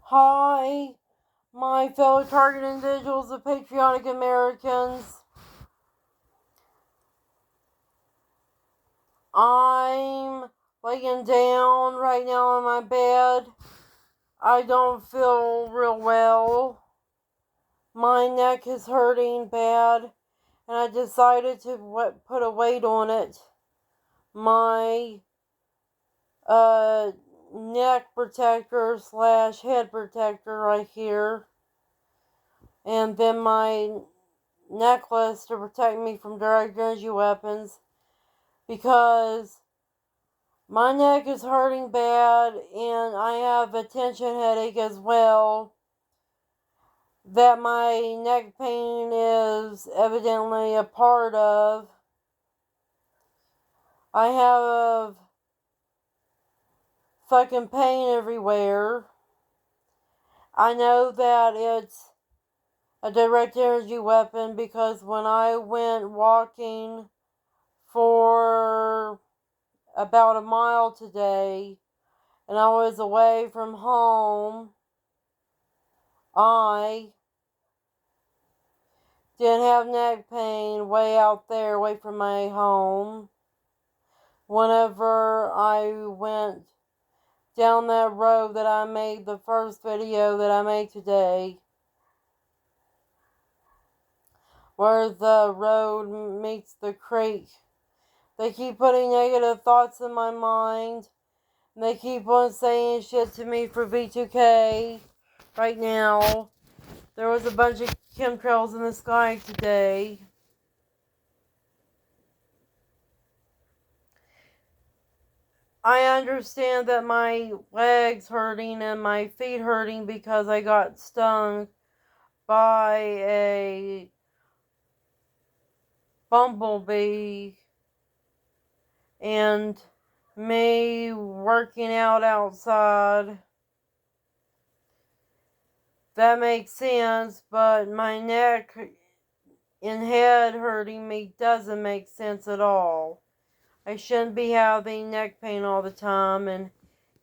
Hi, my fellow target individuals of patriotic Americans. I'm laying down right now on my bed. I don't feel real well. My neck is hurting bad, and I decided to put a weight on it. My neck protector / head protector right here, and then my necklace to protect me from direct energy weapons, because my neck is hurting bad and I have a tension headache as well that my neck pain is evidently a part of. I have fucking pain everywhere. I know that it's a direct energy weapon because when I went walking for about a mile today and I was away from home, I didn't have neck pain way out there away from my home. Whenever I went down that road that I made the first video that I made today, where the road meets the creek, they keep putting negative thoughts in my mind. And they keep on saying shit to me for V2K right now. There was a bunch of chemtrails in the sky today. I understand that my legs hurting and my feet hurting because I got stung by a bumblebee, and me working out outside. That makes sense, but my neck and head hurting me doesn't make sense at all. I shouldn't be having neck pain all the time and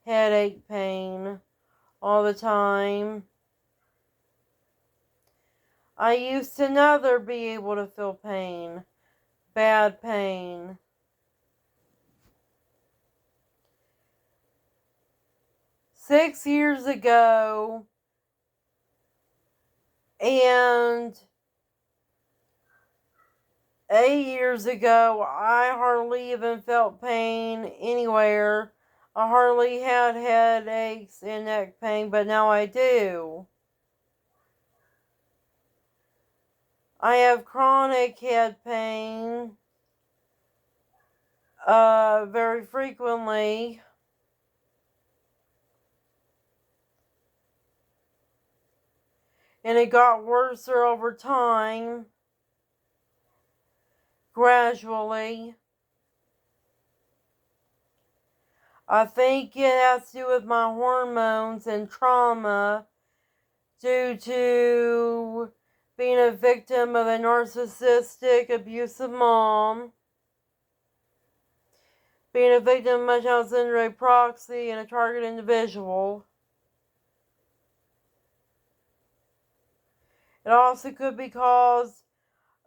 headache pain all the time. I used to never be able to feel pain, bad pain. Six years ago, and 8 years ago, I hardly even felt pain anywhere. I hardly had headaches and neck pain, but now I do. I have chronic head pain very frequently. And it got worse over time, gradually. I think it has to do with my hormones and trauma due to being a victim of a narcissistic, abusive mom, being a victim of Munchausen syndrome proxy and a target individual. It also could be caused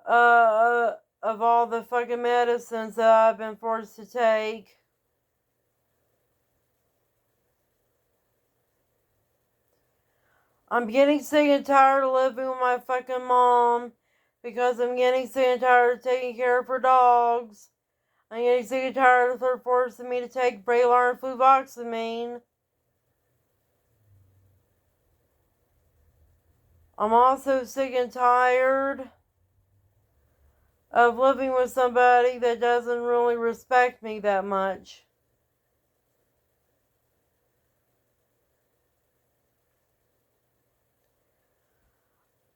of all the fucking medicines that I've been forced to take. I'm getting sick and tired of living with my fucking mom because I'm getting sick and tired of taking care of her dogs. I'm getting sick and tired of her forcing me to take Vraylar and fluvoxamine. I'm also sick and tired of living with somebody that doesn't really respect me that much.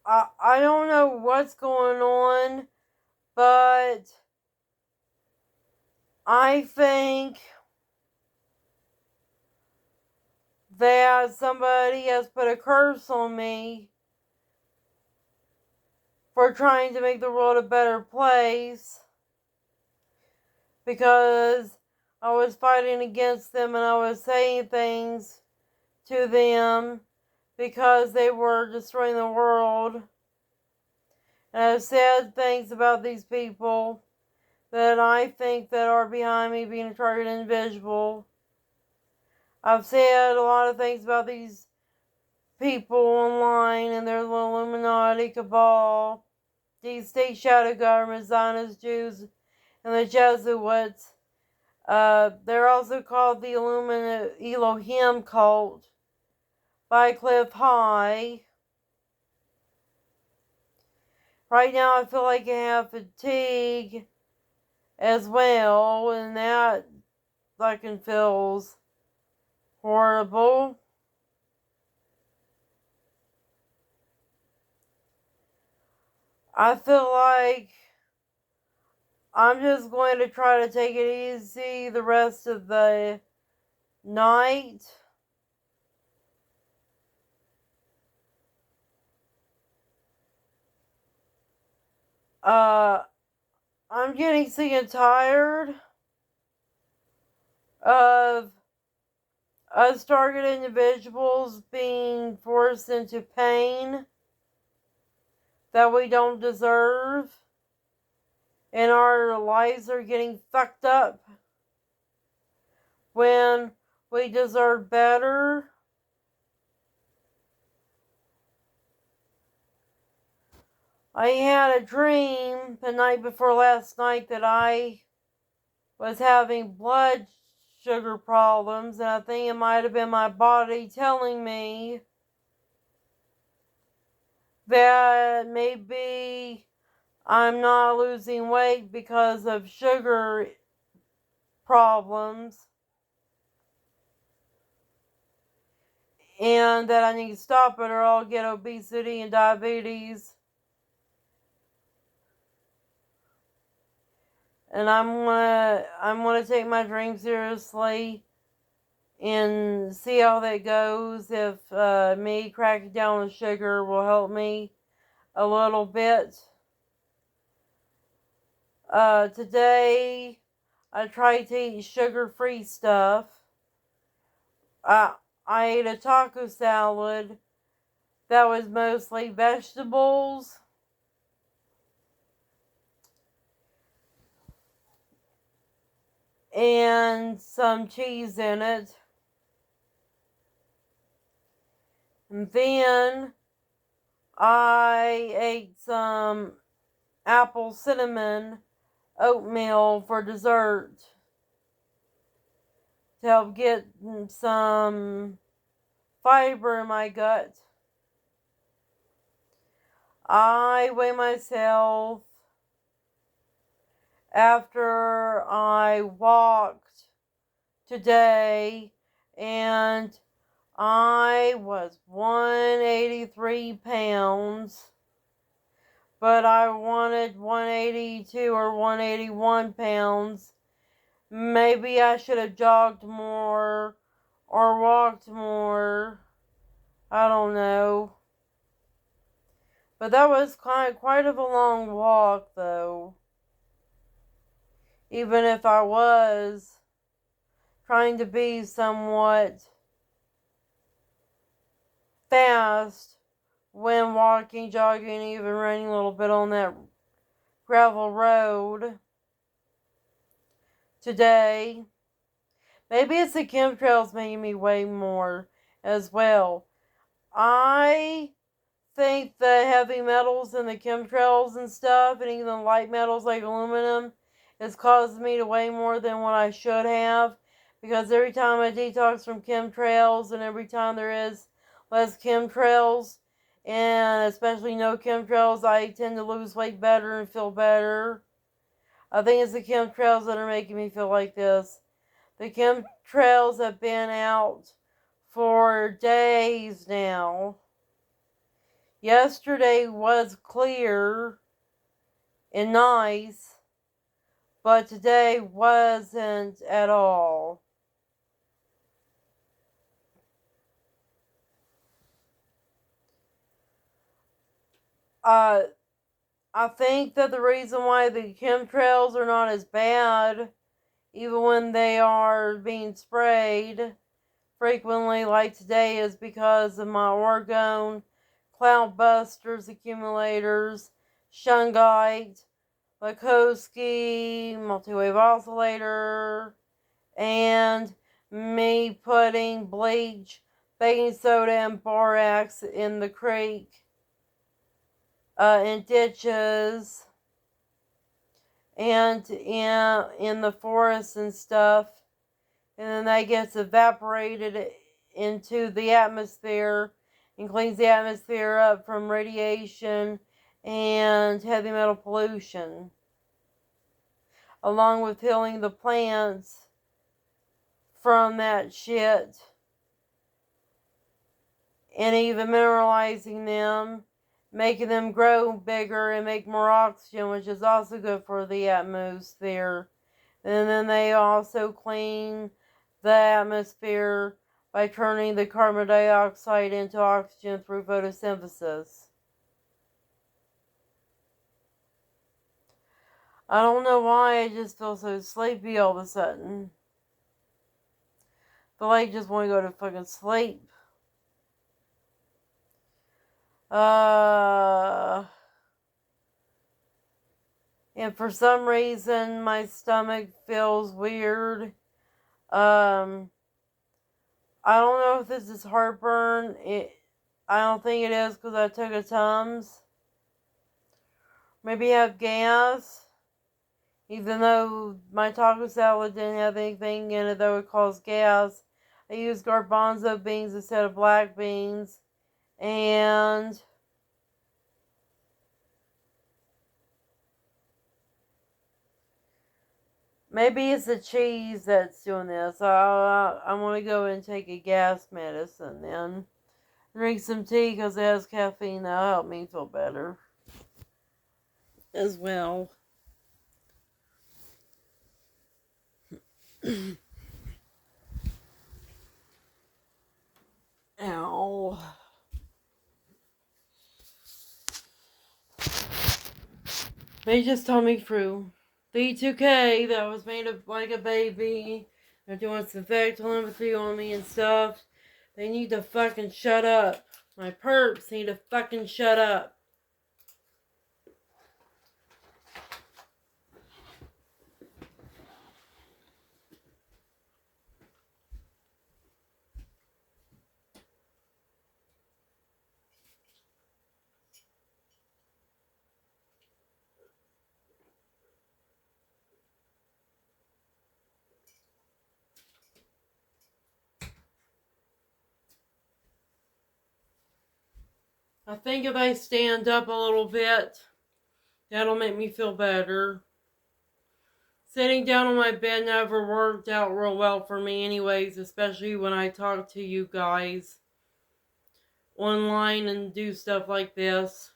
I don't know what's going on, but I think that somebody has put a curse on me for trying to make the world a better place, because I was fighting against them and I was saying things to them because they were destroying the world. And I've said things about these people that I think that are behind me being a targeted individual. I've said a lot of things about these people online and their little Illuminati cabal, these state shadow governments, Zionist Jews, and the Jesuits. They're also called the Elohim cult by Cliff High. Right now I feel like I have fatigue as well, and that fucking feels horrible. I feel like I'm just going to try to take it easy the rest of the night. I'm getting sick and tired of us targeted individuals being forced into pain that we don't deserve, and our lives are getting fucked up when we deserve better. I had a dream the night before last night that I was having blood sugar problems, and I think it might have been my body telling me that maybe I'm not losing weight because of sugar problems, and that I need to stop it or I'll get obesity and diabetes. And I'm gonna take my dream seriously and see how that goes. If me cracking down on sugar will help me a little bit. Today I tried to eat sugar-free stuff. I ate a taco salad that was mostly vegetables and some cheese in it. And then I ate some apple cinnamon oatmeal for dessert to help get some fiber in my gut. I weigh myself after I walked today, and I was 183 pounds, but I wanted 182 or 181 pounds. Maybe I should have jogged more or walked more. I don't know. But that was quite of a long walk, though. Even if I was trying to be somewhat fast when walking, jogging, even running a little bit on that gravel road today. Maybe it's the chemtrails making me weigh more as well. I think the heavy metals and the chemtrails and stuff, and even the light metals like aluminum, has caused me to weigh more than what I should have. Because every time I detox from chemtrails, and every time there is less chemtrails, and especially no chemtrails, I tend to lose weight better and feel better. I think it's the chemtrails that are making me feel like this. The chemtrails have been out for days now. Yesterday was clear and nice, but today wasn't at all. I think that the reason why the chemtrails are not as bad, even when they are being sprayed frequently, like today, is because of my Orgone, Cloudbusters accumulators, Shungite, Minkowski multi-wave oscillator, and me putting bleach, baking soda, and borax in the creek, in ditches, and in the forest and stuff, and then that gets evaporated into the atmosphere and cleans the atmosphere up from radiation and heavy metal pollution, along with healing the plants from that shit and even mineralizing them, making them grow bigger and make more oxygen, which is also good for the atmosphere. And then they also clean the atmosphere by turning the carbon dioxide into oxygen through photosynthesis. I don't know why I just feel so sleepy all of a sudden. I feel like I just want to go to fucking sleep. And for some reason my stomach feels weird. I don't know if this is heartburn. I don't think it is because I took a Tums. Maybe I have gas. Even though my taco salad didn't have anything in it that would cause gas. I used garbanzo beans instead of black beans. And maybe it's the cheese that's doing this. I want to go and take a gas medicine then. Drink some tea because it has caffeine. That'll help me feel better as well. Ow. They just told me through the E2K that was made of like a baby. They're doing synthetic telemetry on me and stuff. They need to fucking shut up. My perps need to fucking shut up. I think if I stand up a little bit, that'll make me feel better. Sitting down on my bed never worked out real well for me anyways, especially when I talk to you guys online and do stuff like this.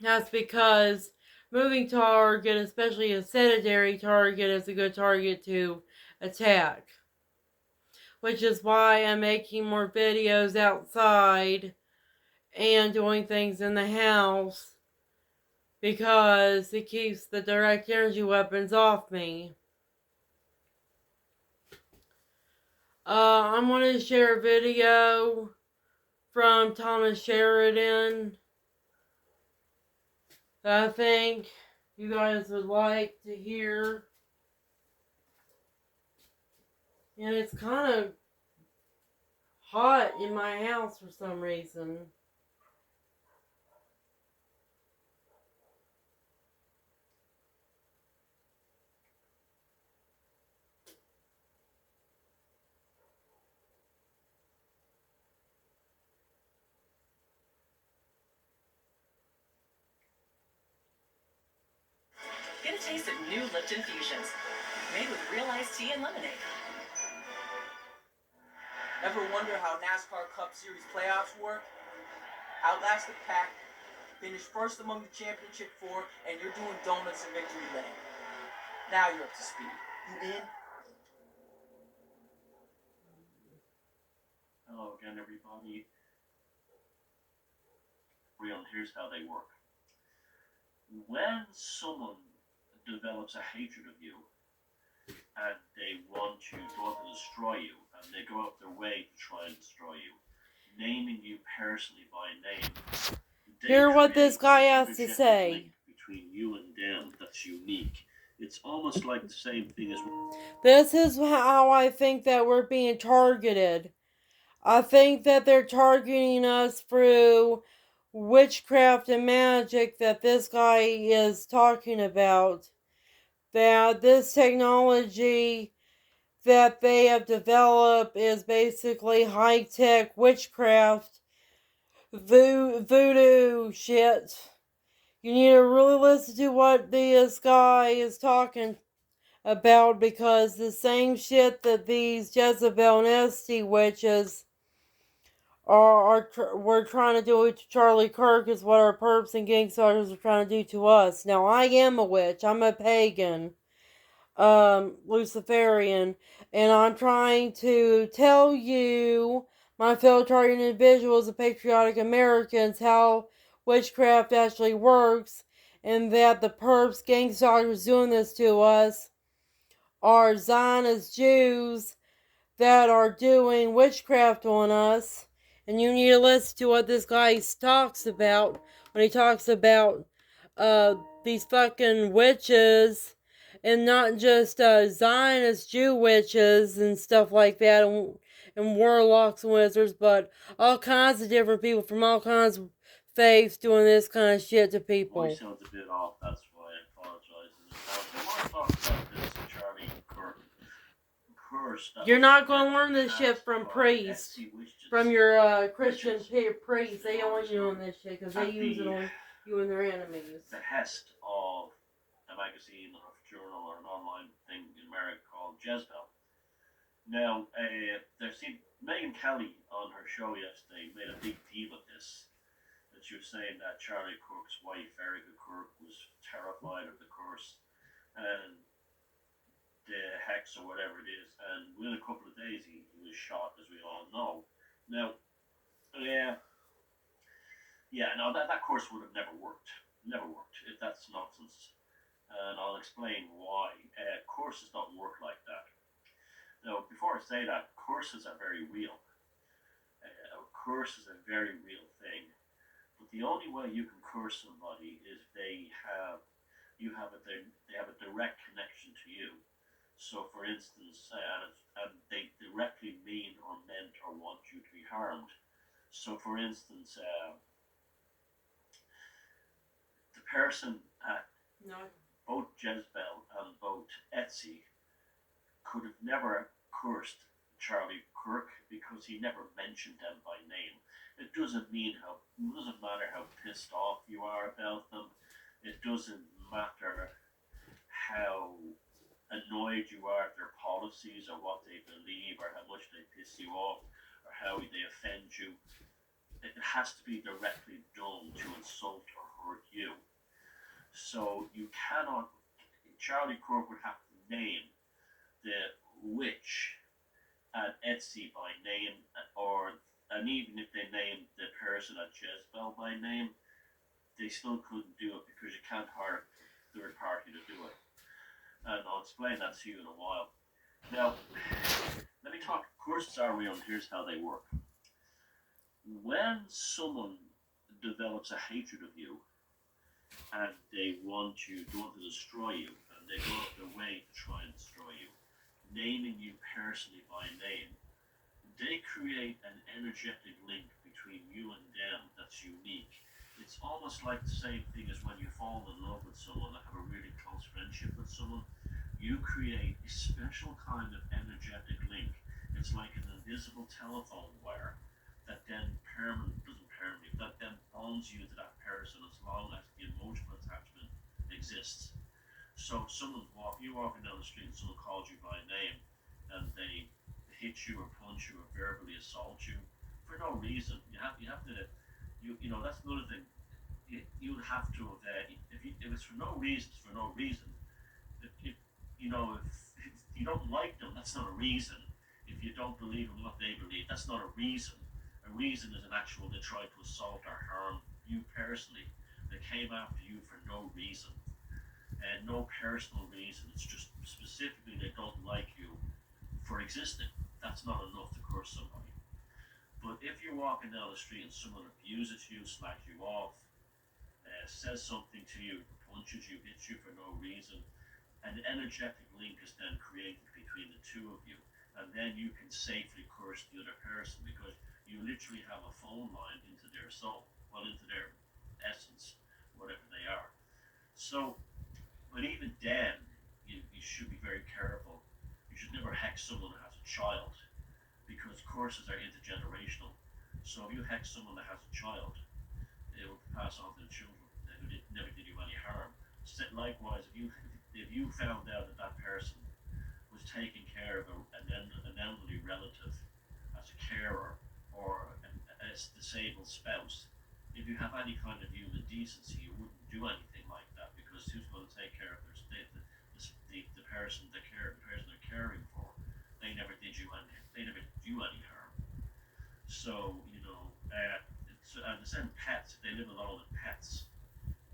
That's because moving target, especially a sedentary target, is a good target to attack. Which is why I'm making more videos outside and doing things in the house, because it keeps the direct energy weapons off me. I'm going to share a video from Thomas Sheridan that I think you guys would like to hear. And it's kind of hot in my house for some reason. Get a taste of new Lipton Fusions, made with real iced tea and lemonade. Ever wonder how NASCAR Cup Series playoffs work? Outlast the pack, finish first among the championship four, and you're doing donuts in victory lane. Now you're up to speed. You in? Hello again, everybody. Real, here's how they work. When someone develops a hatred of you, and they want to destroy you, and they go out their way to try and destroy you, naming you personally by name. They Hear what this create guy an has to energetic say. link between you and them that's unique. It's almost like the same thing as This is how I think that we're being targeted. I think that they're targeting us through witchcraft and magic that this guy is talking about. That this technology that they have developed is basically high-tech witchcraft voodoo shit. You need to really listen to what this guy is talking about, because the same shit that these Jezebel Nasty witches were trying to do to Charlie Kirk is what our perps and gangsters are trying to do to us. Now, I am a witch. I'm a pagan, Luciferian, and I'm trying to tell you, my fellow targeted individuals and patriotic Americans, how witchcraft actually works, and that the perps, gangsters doing this to us are Zionist Jews that are doing witchcraft on us. And you need to listen to what this guy talks about when he talks about these fucking witches, and not just Zionist Jew witches and stuff like that, and warlocks and wizards, but all kinds of different people from all kinds of faiths doing this kind of shit to people. voice sounds a bit off, that's why I apologise. Now, I want to talk about this Charlie Kirk curse. You're not going to learn this shit from priests, from your Christian priests. They only know this shit because they use it on you and their enemies. The hest of a magazine or a journal or an online thing in America called Jezebel. Now, Megyn Kelly on her show yesterday made a big deal of this. That she was saying that Charlie Kirk's wife, Erica Kirk, was terrified of the curse and the hex or whatever it is, and within a couple of days he was shot, as we all know. Now, that course would have never worked. That's nonsense. And I'll explain why. Courses don't work like that. Now, before I say that, courses are very real. A curse is a very real thing. But the only way you can curse somebody is they have a direct connection to you. So, for instance, and they directly mean or meant or want you to be harmed. So, for instance, the person at both Jezebel and both Etsy could have never cursed Charlie Kirk because he never mentioned them by name. It doesn't matter how pissed off you are about them. It doesn't matter how annoyed you are at their policies or what they believe or how much they piss you off or how they offend you. It has to be directly done to insult or hurt you. So you cannot. Charlie Kirk would have to name the witch at Etsy by name, and even if they named the person at Jezebel by name, they still couldn't do it because you can't hire a third party to do it. And I'll explain that to you in a while. Now, let me talk. Courses are real, and here's how they work. When someone develops a hatred of you, and they want to destroy you, and they go out their way to try and destroy you, naming you personally by name, they create an energetic link between you and them that's unique. It's almost like the same thing as when you fall in love with someone and have a really close friendship with someone. You create a special kind of energetic link. It's like an invisible telephone wire that then bonds you to that person as long as the emotional attachment exists. So you walking down the street and someone calls you by name and they hit you or punch you or verbally assault you for no reason. That's another thing. You would have to if it's for no reason, it's for no reason. If you don't like them, that's not a reason. If you don't believe in what they believe, that's not a reason. A reason is an actual they tried to assault or harm you personally. They came after you for no reason. And no personal reason. It's just specifically they don't like you for existing. that's not enough to curse somebody. But if you're walking down the street and someone abuses you, smacks you off, says something to you, punches you, hits you for no reason, an energetic link is then created between the two of you, and then you can safely curse the other person because you literally have a phone line into their soul, well, into their essence, whatever they are. So, but even then, you should be very careful. You should never hex someone who has a child because curses are intergenerational. So if you hex someone that has a child, it will pass on to the children who never did you any harm. Likewise, if you found out that that person was taking care of an elderly relative as a carer or a disabled spouse, if you have any kind of human decency, you wouldn't do anything like that because who's going to take care of the person the person they're caring for? They never did you any harm. So and the same pets, if they live alone with pets,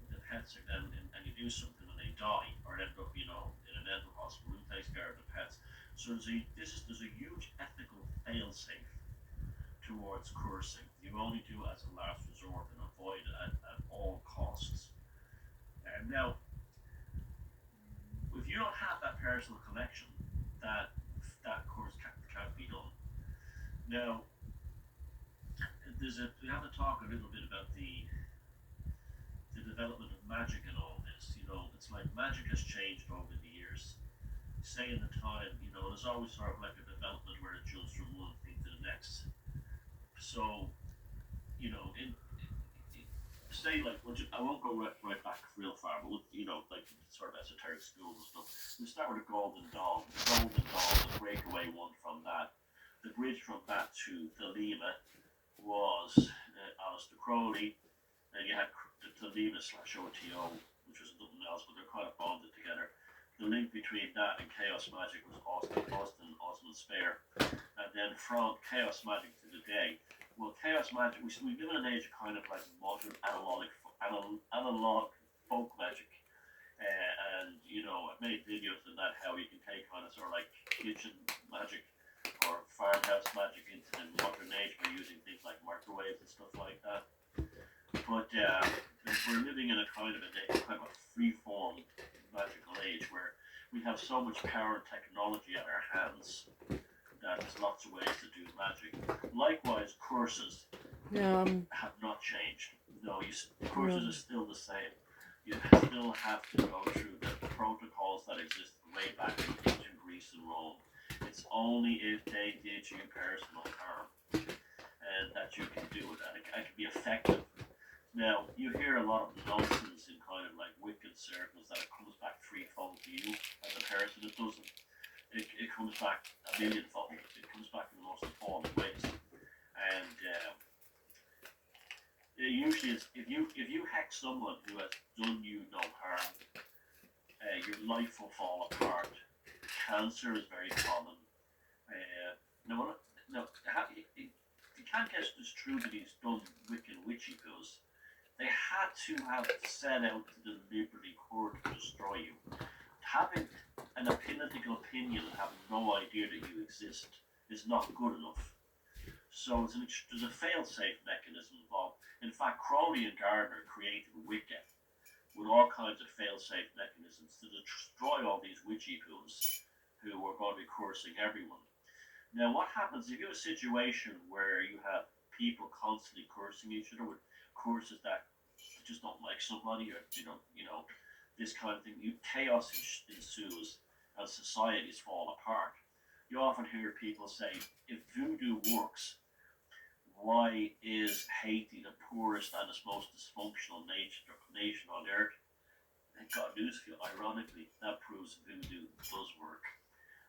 the pets are then and you do something and they die or end up in a mental hospital, who takes care of the pets? So there's a huge ethical fail-safe towards cursing. You only do it as a last resort and avoid it at all costs. And now, if you don't have that personal connection, that curse can't be done. Now, we have to talk a little bit about the development of magic and all this. It's like magic has changed over the years. Say in the time, there's always sort of like a development where it jumps from one thing to the next. So, say like, I won't go right back real far, but like sort of esoteric schools and stuff. We start with the Golden Dawn. The Golden Dawn, the breakaway one from that. The bridge from that to Thelema was Aleister Crowley, and you had the Thelema/OTO, which was nothing else, but they're kind of bonded together. The link between that and Chaos Magic was Austin Osman Spare, and then from Chaos Magic to today, well, Chaos Magic, we live in an age of kind of like modern analog folk magic, and I've made videos on that how you can take kind of sort of like kitchen magic or farmhouse magic into the modern age by using things like microwaves and stuff like that. But we're living in a kind of a free-form magical age where we have so much power and technology at our hands that there's lots of ways to do magic. Likewise, curses have not changed. No, curses are still the same. You still have to go through the protocols that existed way back in ancient Greece and Rome. It's only if they did you personal harm and that you can do it, and it can be effective. Now, you hear a lot of nonsense in kind of like wicked circles that it comes back threefold to you as a person. It doesn't. It comes back a millionfold. It comes back in the most appalling ways. And usually, if you hex someone who has done you no harm, your life will fall apart. Cancer is very common. You can't get this true that he's done wicked witchy goes. They had to have set out to deliberately to destroy you. Having an political opinion and having no idea that you exist is not good enough. So there's a fail-safe mechanism involved. In fact, Crowley and Gardner created Wicca with all kinds of fail-safe mechanisms to destroy all these witchy goons who were going to be cursing everyone. Now, what happens if you have a situation where you have people constantly cursing each other with curses that just don't like somebody, or this kind of thing? Chaos ensues and societies fall apart. You often hear people say, if voodoo works, why is Haiti the poorest and the most dysfunctional nation on earth? And got news for you, ironically, that proves voodoo does work.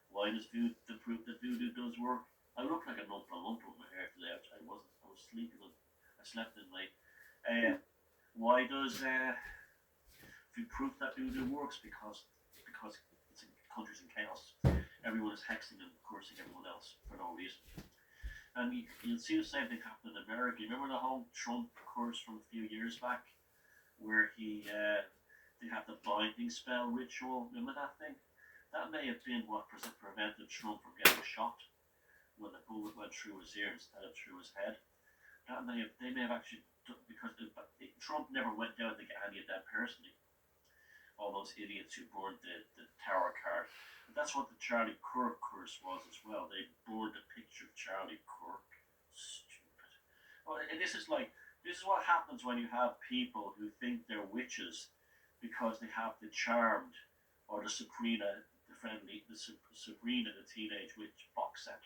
Why does voodoo prove that voodoo does work? I look like a lump with my hair today. I was sleeping. I slept in late. Why does proof that voodoo works? Because it's in countries in chaos. Everyone is hexing and cursing everyone else for no reason. And you'll see the same thing happen in America. You remember the whole Trump curse from a few years back, where they had the binding spell ritual. Remember that thing? That may have been what prevented Trump from getting shot. when the bullet went through his ear instead of through his head. They may have actually, because Trump never went down to get any of them personally. All those idiots who burned the tower card. And that's what the Charlie Kirk curse was as well. They burned a picture of Charlie Kirk. Stupid. Well, and this is what happens when you have people who think they're witches because they have the Charmed or the Sabrina, Sabrina the Teenage Witch box set.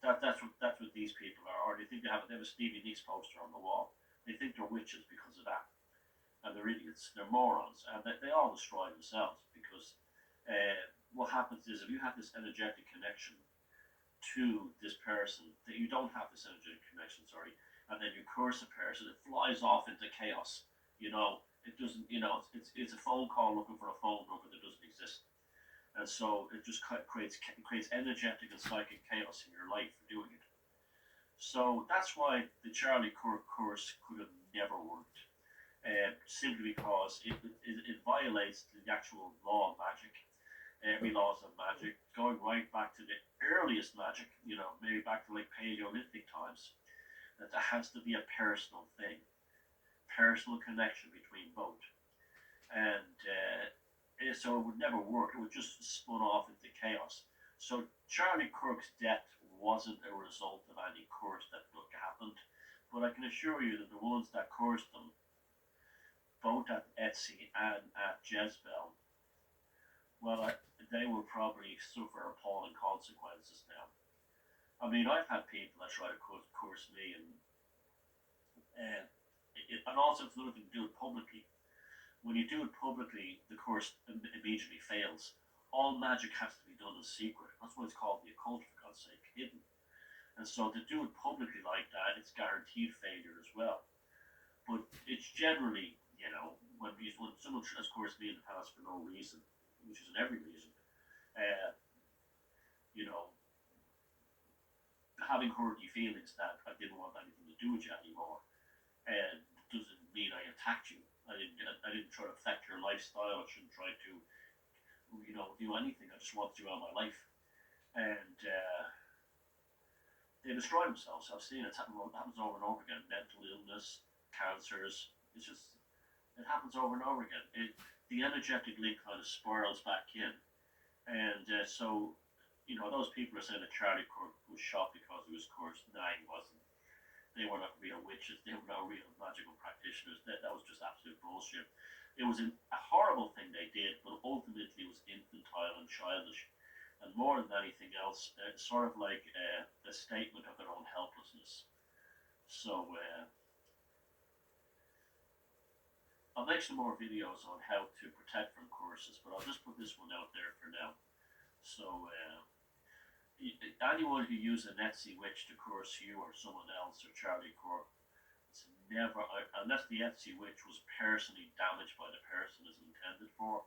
That's what these people are. Or they think they have a Stevie Nicks poster on the wall. They think they're witches because of that. And they're idiots. They're morons. And they all destroy themselves because what happens is if you have this energetic connection to this person, that you don't have this energetic connection, and then you curse a person, it flies off into chaos. It doesn't, it's a phone call looking for a phone number that doesn't exist. And so it just creates energetic and psychic chaos in your life for doing it. So that's why the Charlie Kirk curse could have never worked. Simply because it violates the actual law of magic, every laws of magic, going right back to the earliest magic, maybe back to like Paleolithic times, that there has to be a personal thing, personal connection between both. And so it would never work. It would just spun off into chaos. So Charlie Kirk's death wasn't a result of any curse that happened, but I can assure you that the ones that cursed them, both at Etsy and at Jezebel, well, they will probably suffer appalling consequences now. I mean, I've had people that try to curse me, and also it's nothing to do it publicly. When you do it publicly, the curse immediately fails. All magic has to be done in secret. That's why it's called the occult, for God's sake, hidden. And so to do it publicly like that, it's guaranteed failure as well. But it's generally, when someone has cursed me in the past for no reason, which is in every reason, having hurt your feelings that I didn't want anything to do with you anymore, doesn't mean I attacked you. I didn't try to affect your lifestyle. I shouldn't try to, do anything. I just wanted you out of my life. And they destroy themselves. I've seen it happens over and over again. Mental illness, cancers. It happens over and over again. The energetic link kind of spirals back in. And so, those people are saying that Charlie Kirk was shot because he was cursed. No, he wasn't. They were not real witches. They were not real magical practitioners. That was just absolute bullshit. It was a horrible thing they did, but ultimately it was infantile and childish. And more than anything else, sort of like a statement of their own helplessness. So, I'll make some more videos on how to protect from curses, but I'll just put this one out there for now. So, anyone who uses an Etsy witch to curse you or someone else or Charlie Kirk, it's never, unless the Etsy witch was personally damaged by the person it's intended for.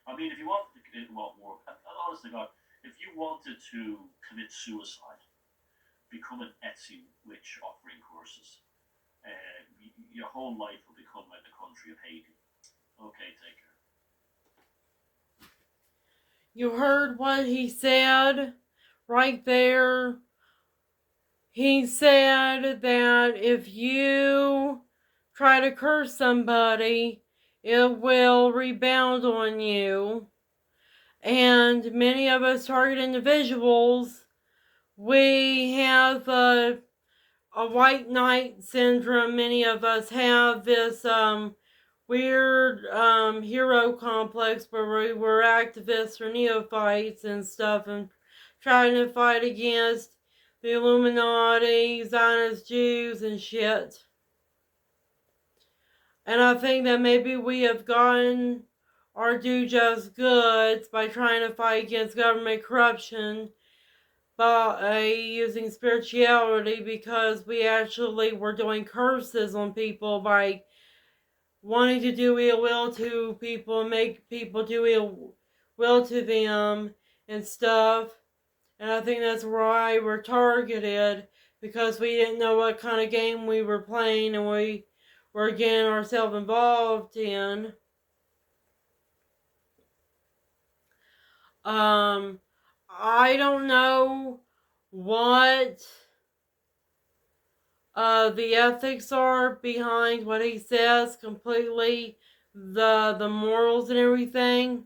I mean, if you wanted to, it won't work. Honestly, God, if you wanted to commit suicide, become an Etsy witch offering curses. Your whole life will become like the country of Haiti. Okay, take care. You heard what he said right there. He said that if you try to curse somebody, it will rebound on you. And many of us target individuals, we have a white knight syndrome. Many of us have this weird hero complex where we were activists or neophytes and stuff and trying to fight against the Illuminati, Zionist Jews, and shit. And I think that maybe we have gotten our due just goods by trying to fight against government corruption by using spirituality, because we actually were doing curses on people by wanting to do ill will to people and make people do ill will to them and stuff. And I think that's why we're targeted, because we didn't know what kind of game we were playing and we were getting ourselves involved in. I don't know what the ethics are behind what he says completely, the morals and everything.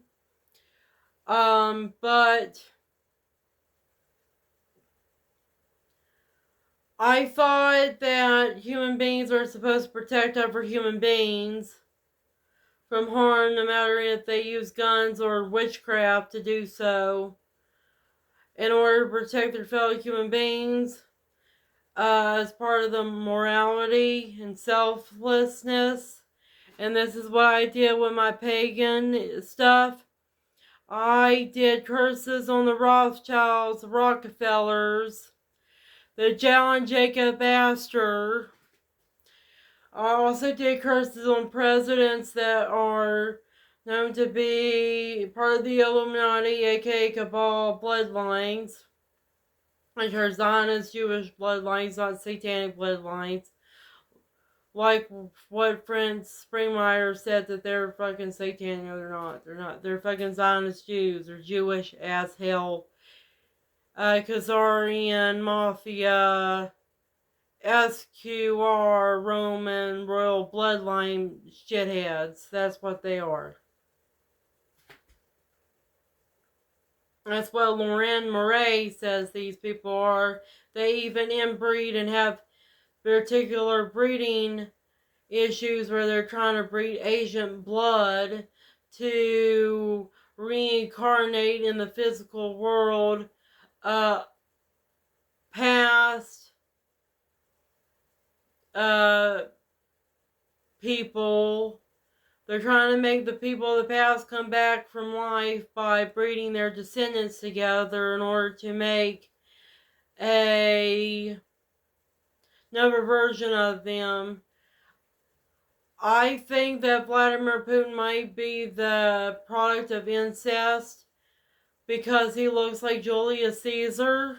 But I thought that human beings are supposed to protect other human beings from harm, no matter if they use guns or witchcraft to do so, in order to protect their fellow human beings, as part of the morality and selflessness. And this is what I did with my pagan stuff. I did curses on the Rothschilds, the Rockefellers, the John Jacob Astor. I also did curses on presidents that are known to be part of the Illuminati, aka Cabal bloodlines, which are Zionist Jewish bloodlines, not satanic bloodlines. Like what Prince Springmeier said, that they're fucking satanic. No, they're not. They're not. They're fucking Zionist Jews. They're Jewish as hell. Khazarian Mafia, SQR, Roman, Royal Bloodline shitheads. That's what they are. That's what Lauren Murray says these people are. They even inbreed and have particular breeding issues where they're trying to breed Asian blood to reincarnate in the physical world past people. They're trying to make the people of the past come back from life by breeding their descendants together in order to make another version of them. I think that Vladimir Putin might be the product of incest because he looks like Julius Caesar.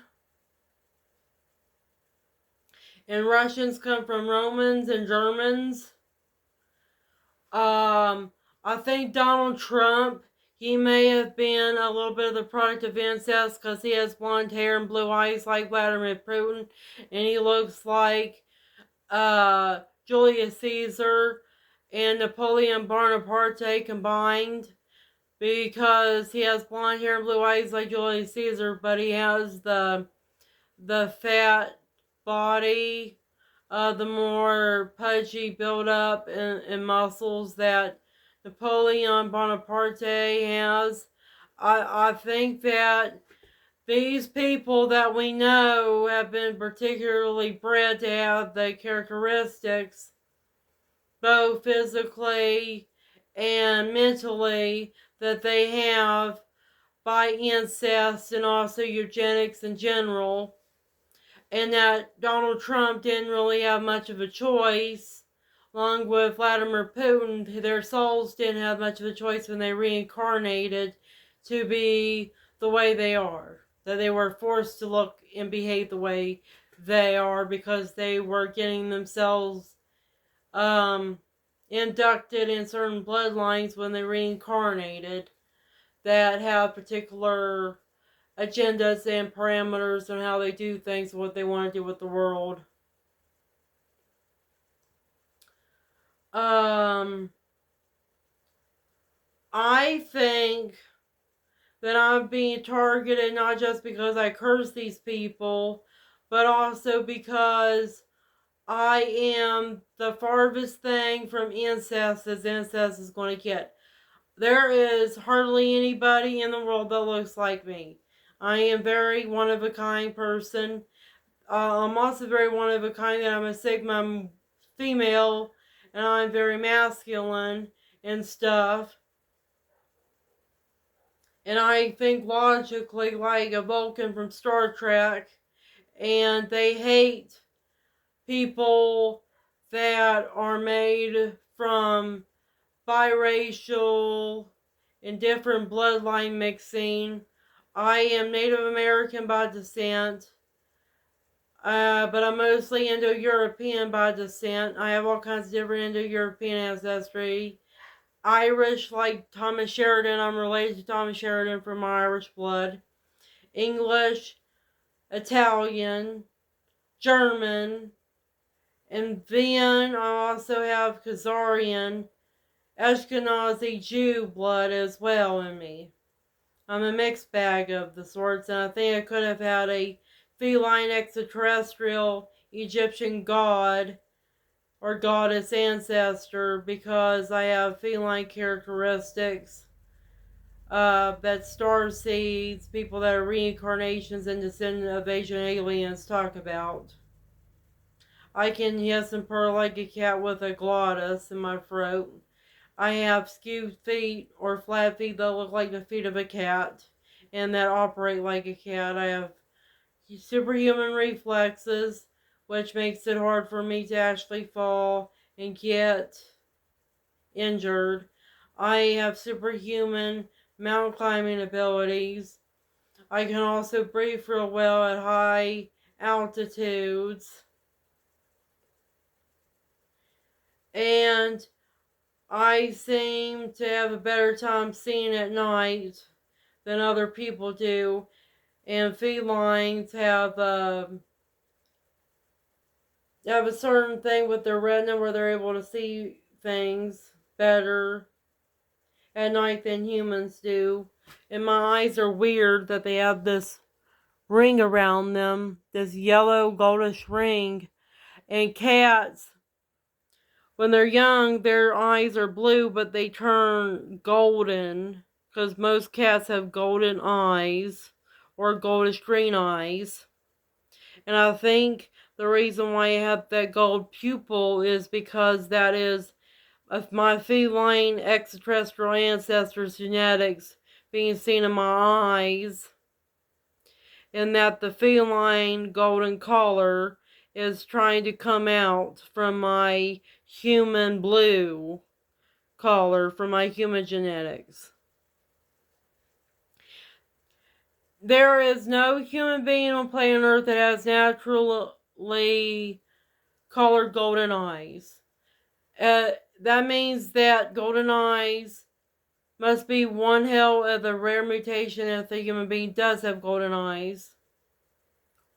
And Russians come from Romans and Germans. I think Donald Trump, he may have been a little bit of the product of incest because he has blonde hair and blue eyes like Vladimir Putin, and he looks like Julius Caesar and Napoleon Bonaparte combined, because he has blonde hair and blue eyes like Julius Caesar, but he has the fat body, the more pudgy build up and muscles that Napoleon Bonaparte has. I think that these people that we know have been particularly bred to have the characteristics, both physically and mentally, that they have by incest and also eugenics in general. And that Donald Trump didn't really have much of a choice, along with Vladimir Putin. Their souls didn't have much of a choice when they reincarnated to be the way they are. That they were forced to look and behave the way they are because they were getting themselves inducted in certain bloodlines when they reincarnated that have particular agendas and parameters on how they do things and what they want to do with the world. I think that I'm being targeted not just because I curse these people, but also because I am the farthest thing from incest as incest is going to get. There is hardly anybody in the world that looks like me. I am very one-of-a-kind person. I'm also very one-of-a-kind that I'm a Sigma female, and I'm very masculine and stuff. And I think logically like a Vulcan from Star Trek, and they hate people that are made from biracial and different bloodline mixing. I am Native American by descent, but I'm mostly Indo-European by descent. I have all kinds of different Indo-European ancestry. Irish, like Thomas Sheridan. I'm related to Thomas Sheridan from my Irish blood. English, Italian, German, and then I also have Khazarian, Ashkenazi Jew blood as well in me. I'm a mixed bag of the sorts, and I think I could have had a feline extraterrestrial Egyptian god or goddess ancestor because I have feline characteristics. That star seeds, people that are reincarnations and descendant of Asian aliens talk about. I can hiss and purr like a cat with a glottis in my throat. I have skewed feet or flat feet that look like the feet of a cat and that operate like a cat. I have superhuman reflexes, which makes it hard for me to actually fall and get injured. I have superhuman mountain climbing abilities. I can also breathe real well at high altitudes. And I seem to have a better time seeing at night than other people do. And felines have a certain thing with their retina where they're able to see things better at night than humans do. And my eyes are weird that they have this ring around them, this yellow goldish ring. And cats, when they're young, their eyes are blue, but they turn golden because most cats have golden eyes or goldish green eyes. And I think the reason why I have that gold pupil is because that is of my feline extraterrestrial ancestors' genetics being seen in my eyes, and that the feline golden color is trying to come out from my human blue color from my human genetics. There is no human being on planet Earth that has naturally colored golden eyes. That means that golden eyes must be one hell of a rare mutation if the human being does have golden eyes.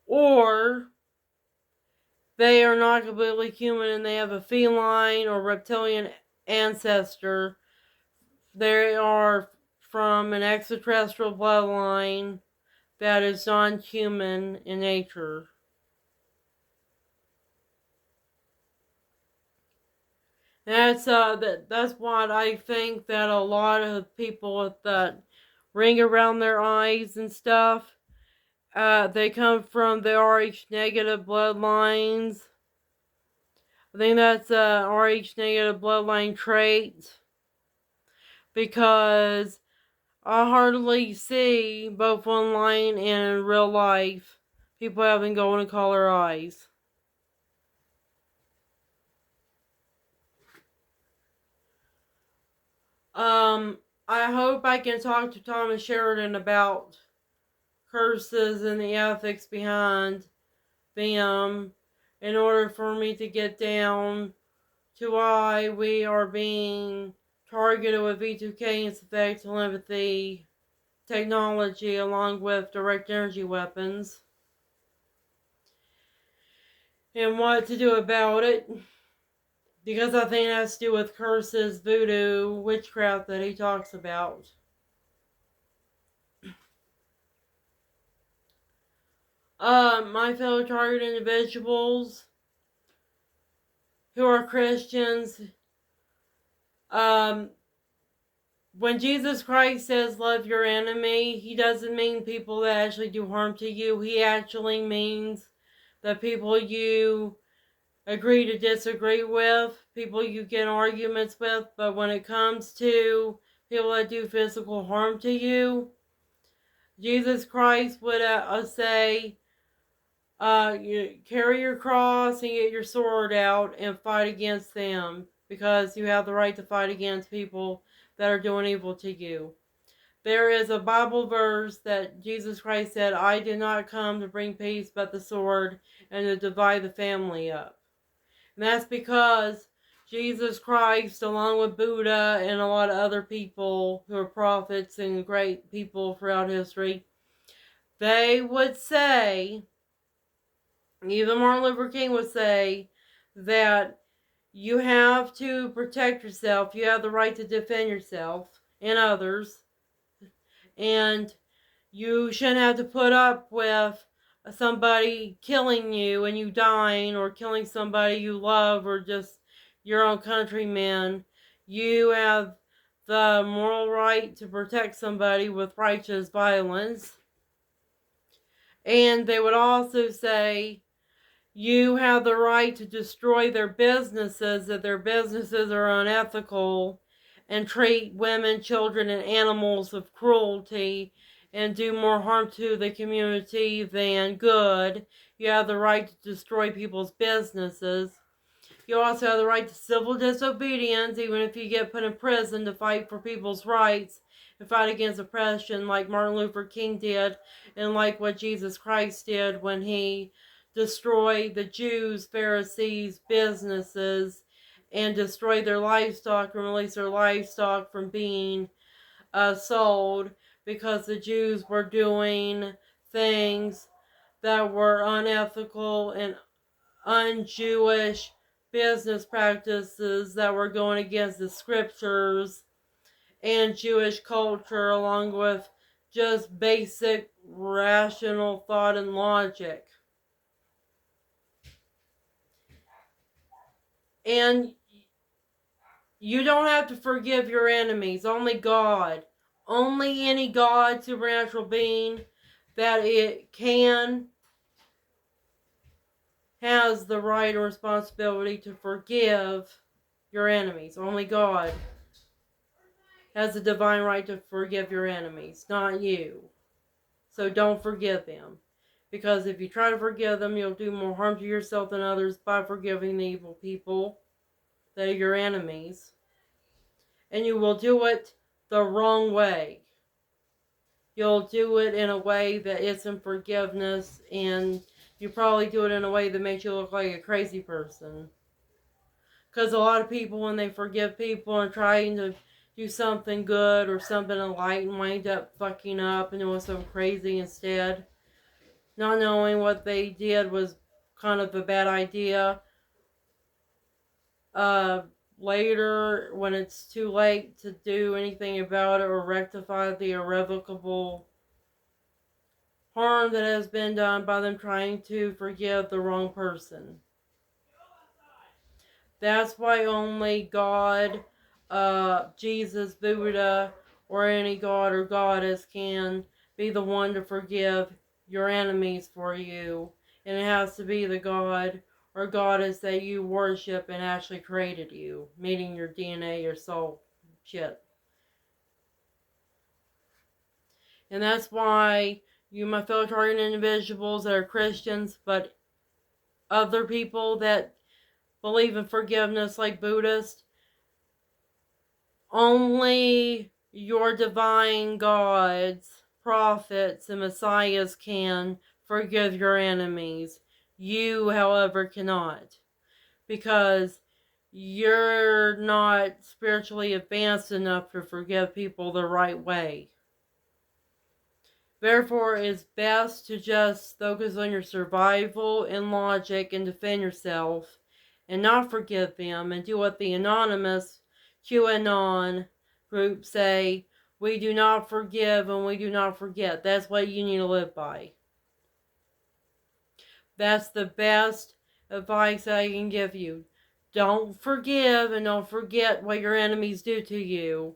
Or they are not completely human and they have a feline or reptilian ancestor. They are from an extraterrestrial bloodline that is non-human in nature. That's what I think that a lot of people with that ring around their eyes and stuff, they come from the Rh negative bloodlines. I think that's a Rh negative bloodline trait because I hardly see, both online and in real life, people having golden color eyes. I hope I can talk to Thomas Sheridan about curses and the ethics behind them in order for me to get down to why we are being targeted with V2K and synthetic telepathy technology along with direct energy weapons and what to do about it, because I think it has to do with curses, voodoo, witchcraft that he talks about. My fellow target individuals who are Christians, when Jesus Christ says love your enemy, he doesn't mean people that actually do harm to you. He actually means the people you agree to disagree with, people you get arguments with, but when it comes to people that do physical harm to you, Jesus Christ would say, you carry your cross and get your sword out and fight against them, because you have the right to fight against people that are doing evil to you. There is a Bible verse that Jesus Christ said, I did not come to bring peace but the sword and to divide the family up. And that's because Jesus Christ, along with Buddha and a lot of other people who are prophets and great people throughout history, they would say, even Martin Luther King would say, that you have to protect yourself. You have the right to defend yourself and others. And you shouldn't have to put up with somebody killing you and you dying, or killing somebody you love, or just your own countrymen. You have the moral right to protect somebody with righteous violence. And they would also say, you have the right to destroy their businesses if their businesses are unethical, and treat women, children, and animals with cruelty, and do more harm to the community than good. You have the right to destroy people's businesses. You also have the right to civil disobedience, even if you get put in prison, to fight for people's rights and fight against oppression, like Martin Luther King did, and like what Jesus Christ did when he destroyed the Jews, Pharisees, businesses, and destroyed their livestock and released their livestock from being sold, because the Jews were doing things that were unethical and un-Jewish business practices that were going against the scriptures and Jewish culture, along with just basic rational thought and logic. And you don't have to forgive your enemies. Only God, only any God, supernatural being that it can, has the right or responsibility to forgive your enemies. Only God has the divine right to forgive your enemies, not you. So don't forgive them. Because if you try to forgive them, you'll do more harm to yourself than others by forgiving the evil people that are your enemies. And you will do it the wrong way. You'll do it in a way that isn't forgiveness, and you probably do it in a way that makes you look like a crazy person. Because a lot of people, when they forgive people and trying to do something good or something enlightened, wind up fucking up and doing something crazy instead. Not knowing what they did was kind of a bad idea. Later, when it's too late to do anything about it or rectify the irrevocable harm that has been done by them trying to forgive the wrong person. That's why only God, Jesus, Buddha, or any god or goddess can be the one to forgive your enemies for you. And it has to be the god or goddess that you worship and actually created you, meaning your DNA, your soul, shit. And that's why you, my fellow target individuals that are Christians, but other people that believe in forgiveness like Buddhists, only your divine gods, prophets, and messiahs can forgive your enemies. You, however, cannot. Because you're not spiritually advanced enough to forgive people the right way. Therefore, it's best to just focus on your survival and logic and defend yourself and not forgive them, and do what the anonymous QAnon group say: we do not forgive and we do not forget. That's what you need to live by. That's the best advice I can give you. Don't forgive and don't forget what your enemies do to you.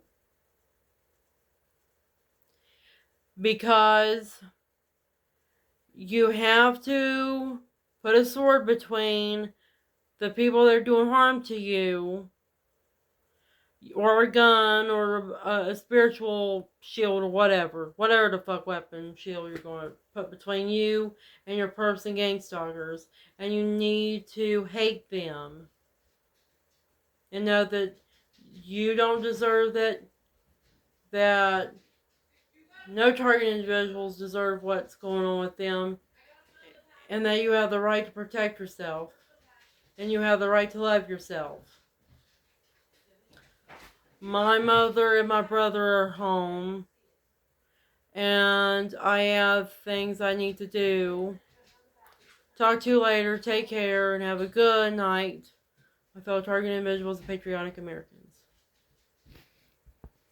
Because you have to put a sword between the people that are doing harm to you, or a gun, or a spiritual shield, or whatever the fuck weapon shield you're going to put between you and your person gang stalkers. And you need to hate them and know that you don't deserve that no target individuals deserve what's going on with them, and that you have the right to protect yourself, and you have the right to love yourself. My mother and my brother are home, And I have things I need to do. Talk to you later. Take care and have a good night. My fellow target individuals and patriotic Americans.